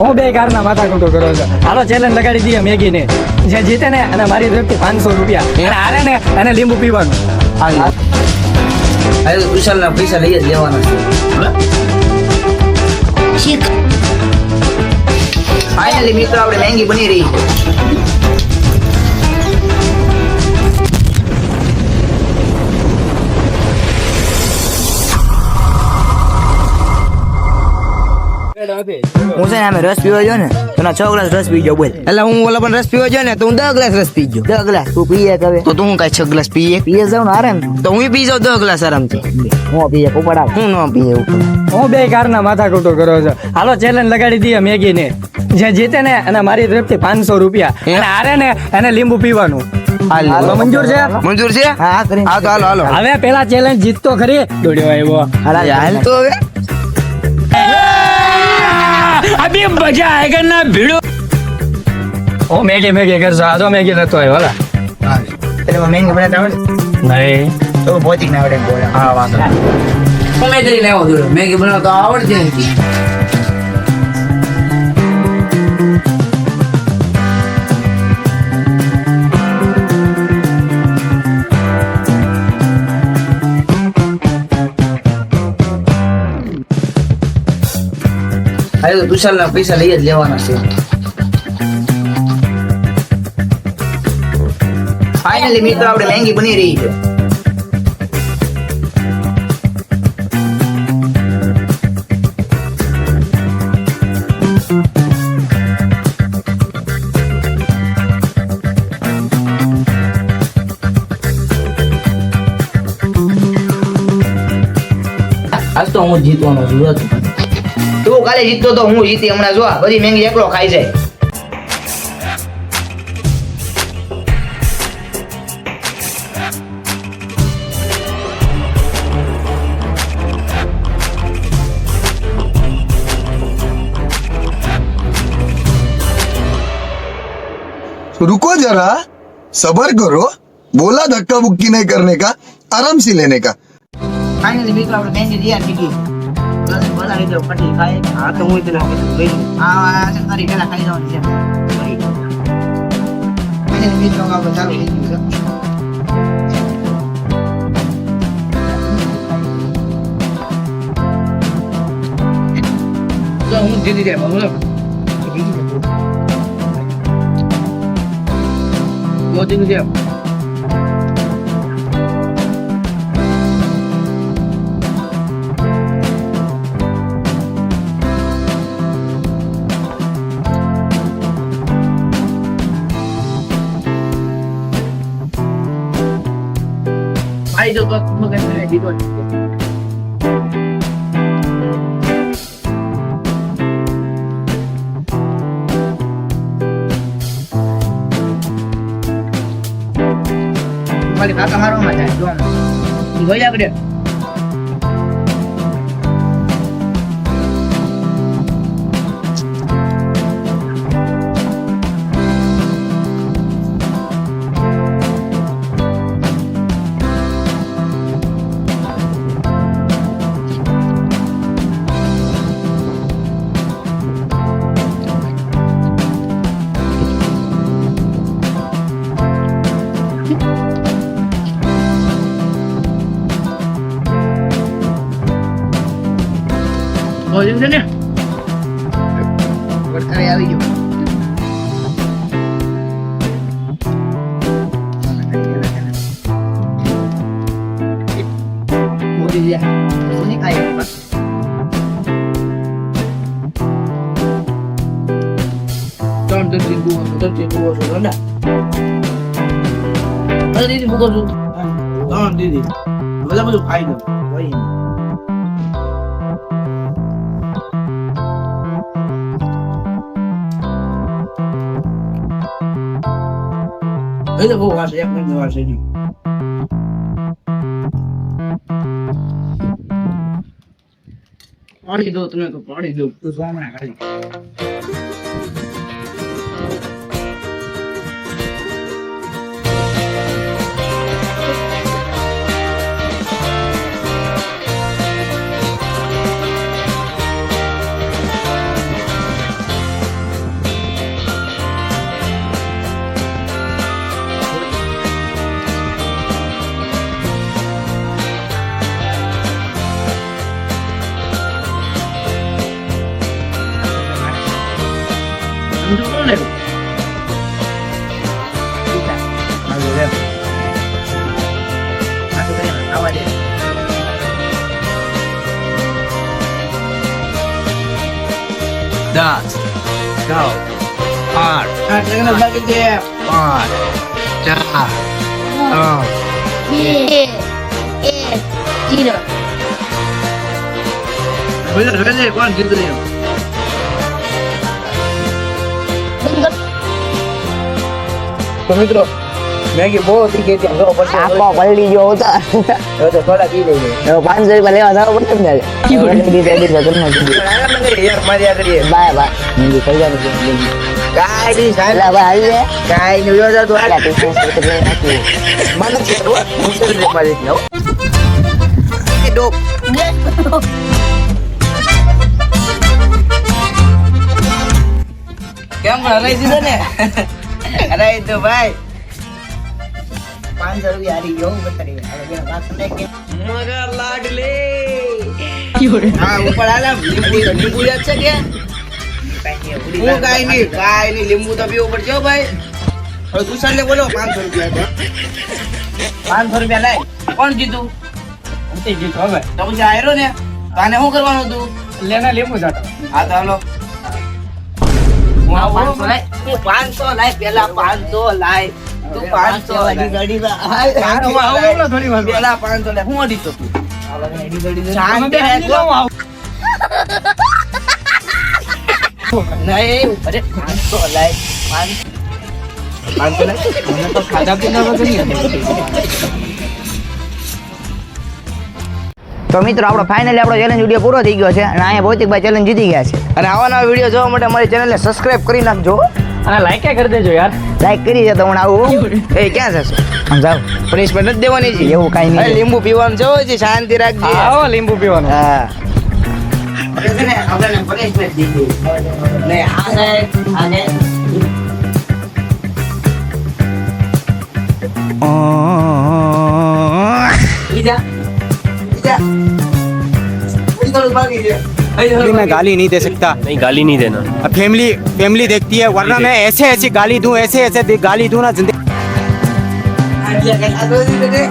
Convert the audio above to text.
હું બે કારના માથા કૂટો કરો છો. હાલો ચેલેન્જ લગાડી દઈએ મેગી ને, જે જીતે ને અને મારી તરફથી 500 રૂપિયા, અને હારે ને અને લીંબુ પીવાનું. હવે વિશાલ ના પૈસા લઈ જ લેવાના છે. ફાઇનલી મિત્રો આપણે મેંગી બની રહી છે. હું છે ને અમે રસ પીવો જો ને તો 6 ગ્લાસ રસ પી ગયો. બોલ એટલે હું ઓલા પણ રસ પીવો છે ને તો હું 10 ગ્લાસ રસ પી ગયો. 10 ગ્લાસ તું પીએ કે હવે તો તું કઈ 6 ગ્લાસ પીએ જાવ ને આરામ તો હું પી જાઉં 10 ગ્લાસ આરામથી. હું પીએ ઉપડા હું ન પીએ ઉપર. હું બે કારના માથા કૂટો કરો છો. હાલો ચેલેન્જ લગાડી દઈએ મેગી ને, જે જીતે ને અને મારી તરફથી 500 રૂપિયા, અને હારે ને અને લીંબુ પીવાનું. તો મંજૂર છે? મંજૂર છે. હા કરી હા તો હાલો હાલો. હવે પેલા ચેલેન્જ જીતતો ખરી. દોડ્યો આવ્યો. હાલ તો હવે અભી મજા આયેગા ના ભીડો. ઓ મેગી કરશો. આ તો મેગી નતો આવ્યો. હાલા એટલે મેંગી બનાવતા આવડે નહીં. તો ભૌતિક ના આવડે બોલે. હા વાંધો તમે જઈ લેવો જોઈએ મેંગી બનાવતા આવડતી નથી. હવે વિશાલ ના પૈસા લઈ જ લેવાના છે. ફાઇનલી મિત્રો આપણે મેંગી બની રહી છે. આજ તો હું જીતવાનો છું. તું કાલે જીતતો તો હું જીતી હમણાં જો બધી મેંગી એકલો ખાઈ જાય. रुको जरा सबर करो, बोला धक्का मुक्की नहीं करने का, आराम से लेने का. ફાઇનલી મિત્રો આપણે મેંગી તૈયાર થઈ ગઈ. બસ બધા રીતે પટી ખાય. હા તો હું પેલા આ તારી પેલા ખાઈ જવાની છે. ફાઇનલી મિત્રો આપણે ચાલુ થઈ ગયું છે. તો હું જીતી જાય બોલો. મોતીનું છે. આઈ જો તો મગજ ને દીધો. મારી કાકા મારવામાં જાય જો જોઈ આગળ. ભોજન છે ને વડકારે આવી ગયો. મોદી જા કોની ખાય બસ. ત્રણ દીદી બુઓ છો ને. અરે દીદી બુઓ છો. ત્રણ દીદી બધા બધું ખાઈ ગયો. એ તો બહુ વાર એક મિનિટ વાર છે. પાડી દો તમે તો પાડી દો તું સામણા ખાલી. દસ, નવ, આઠ, બાકી છે 5, 4, 3. કોણ જીતું એમ? તો મિત્રો મેગી બહુ તીખી હતી જો પછી આખો પલળી ગયો હતો હવે તો થોડા પી લઈએ હવે 500 રૂપિયા લેવા જવું પડે ને યાર માર્યા કરીએ બાય બાય મેગી થઈ જાય કાઈ ની સાહેબ એટલે હવે હાલ લે કાઈ ની યોજા તો આટલા ટીચર્સ તો લઈ નાખી મને છે તો મુસલ રે મારી નો એ ડોપ કેમ હરાઈ દીધો ને હરાઈ તો ભાઈ 500 રૂપિયા હારી ગયો બતાડી હવે વાત ને કે મગર લાડલે હા ઉપર આલા લીંબુ યાદ છે કે હું કાઈ નહીં લીંબુ તો પીવું પડશે હો ભાઈ હવે તુષાર ને બોલો 500 રૂપિયા 500 રૂપિયા લાય કોણ જીતું હું તે જીતો હવે તો પછી આયરો ને તાને શું કરવાનું હતું લેના લીંબુ જાતો હા તો હાલો હું આ 500 લાય તું 500 લાય પેલા 500 લાય તું 500 અડી થોડી વાર પેલા 500 લાય હું અડી તો તું શાંતિ નહીં અરે 500 લાય 500 લાય મને તો ખાધા પીધા વગર નહીં તો મિત્રો આપણો ફાઇનલી આપણો ચેલેન્જ વિડીયો પૂરો થઈ ગયો છે અને અહીંયા ભૌતિકભાઈ ચેલેન્જ જીતી ગયા છે અને આવા નવા વિડીયો જોવા માટે અમારી ચેનલને સબસ્ક્રાઇબ કરી નાખજો અને લાઈક કરી દેજો યાર લાઈક કરી છે તો હું આવું એ ક્યાં જશો આમ જાવ પનિશમેન્ટ નથી દેવાની છે એવું કાંઈ નહીં. અરે લીંબુ પીવાનું છે હો, જે શાંતિ રાખજે આવો લીંબુ પીવાનું હા આપણે પનિશમેન્ટ દીધી ને આ સાહેબ આને લીધા થોડું બાકી છે मैं गाली नहीं दे सकता। नहीं गाली नहीं देना। अब फैमिली देखती है, वरना मैं ऐसे गाली दूं ना जिंदगी। આ જે કઈ આ દો દીધે